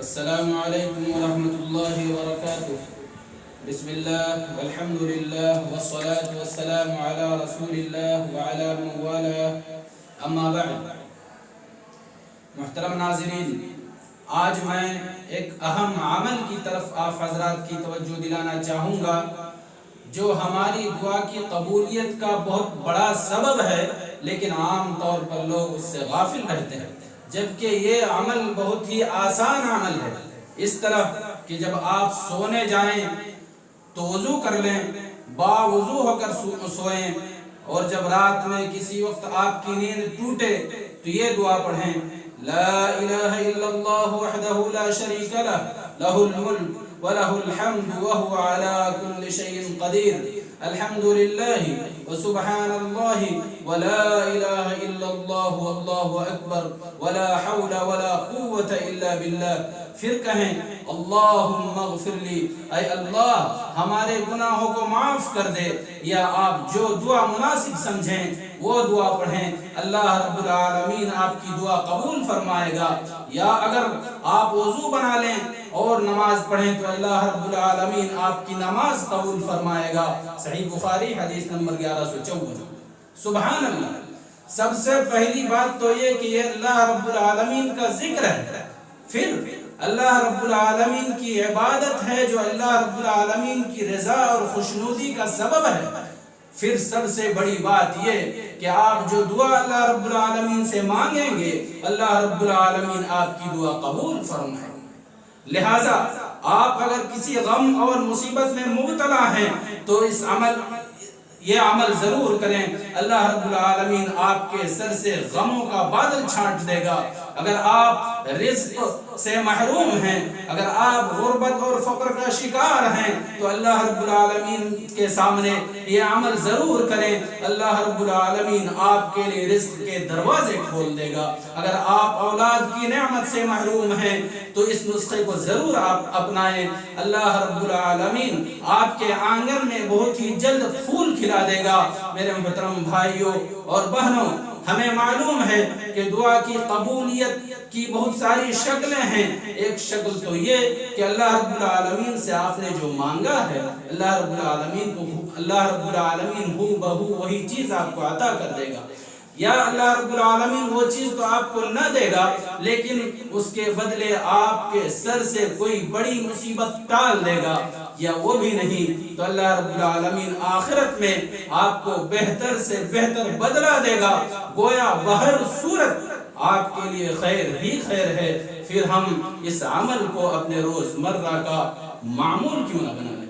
السلام علیکم ورحمۃ اللہ وبرکاتہ۔ بسم اللہ والحمد للہ والصلاة والسلام علی رسول اللہ وعلی من والاه، اما بعد۔ محترم ناظرین، آج میں ایک اہم عمل کی طرف آپ حضرات کی توجہ دلانا چاہوں گا جو ہماری دعا کی قبولیت کا بہت بڑا سبب ہے، لیکن عام طور پر لوگ اس سے غافل رہتے ہیں، جبکہ یہ عمل بہت ہی آسان عمل ہے۔ اس طرح کہ جب آپ سونے جائیں تو وضو کر لیں، باوضو ہو کر سوئیں، اور جب رات میں کسی وقت آپ کی نیند ٹوٹے تو یہ دعا پڑھیں: لا الہ الا اللہ وحدہ لا شریک لہ، لہ الملک وَلَهُ الْحَمْدُ وَهُوَ عَلَى كُلِّ شَيْءٍ قَدِيرٌ، الحمد للہ وسبحان اللہ ولا الہ الا اللہ واللہ اکبر ولا حول ولا قوة الا باللہ۔ پھر کہیں اللہم اغفر لی، اے اللہ ہمارے گناہوں کو معاف کر دے، یا آپ جو دعا مناسب سمجھیں وہ دعا پڑھیں، اللہ رب العالمین آپ کی دعا قبول فرمائے گا۔ یا اگر آپ وضو بنا لیں اور نماز پڑھیں تو اللہ رب العالمین آپ کی نماز قبول فرمائے گا۔ صحیح بخاری حدیث نمبر 1154۔ سبحان اللہ۔ سب سے پہلی بات تو یہ کہ یہ اللہ رب العالمین کا ذکر ہے، پھر اللہ رب العالمین کی عبادت ہے جو اللہ رب العالمین کی رضا اور خوشنودی کا سبب ہے، پھر سب سے بڑی بات یہ کہ آپ جو دعا اللہ رب العالمین سے مانگیں گے اللہ رب العالمین آپ کی دعا قبول فرمائے گا۔ لہٰذا آپ اگر کسی غم اور مصیبت میں مبتلا ہیں تو یہ عمل ضرور کریں، اللہ رب العالمین آپ کے سر سے غموں کا بادل چھانٹ دے گا۔ اگر آپ رزق سے محروم ہیں، اگر آپ غربت اور فقر کا شکار ہیں تو اللہ رب العالمین کے سامنے یہ عمل ضرور کریں، اللہ رب العالمین آپ کے لیے رزق کے دروازے کھول دے گا۔ اگر آپ اولاد کی نعمت سے محروم ہیں تو اس نسخے کو ضرور آپ اپنائیں، اللہ رب العالمین آپ کے آنگن میں بہت ہی جلد پھول کھلا دے گا۔ میرے محترم بھائیوں اور بہنوں، ہمیں معلوم ہے کہ دعا کی قبولیت کی بہت ساری شکلیں ہیں۔ ایک شکل تو یہ کہ اللہ رب العالمین سے آپ نے جو مانگا ہے اللہ رب العالمین ہو بہو وہی چیز آپ کو عطا کر دے گا، یا اللہ رب العالمین وہ چیز تو آپ کو نہ دے گا لیکن اس کے بدلے آپ کے سر سے کوئی بڑی مصیبت ٹال دے گا، یا وہ بھی نہیں تو اللہ رب العالمین آخرت میں آپ کو بہتر سے بہتر بدلہ دے گا۔ گویا بہر صورت آپ کے لیے خیر ہی خیر ہے۔ پھر ہم اس عمل کو اپنے روزمرہ کا معمول کیوں نہ بنا لیں۔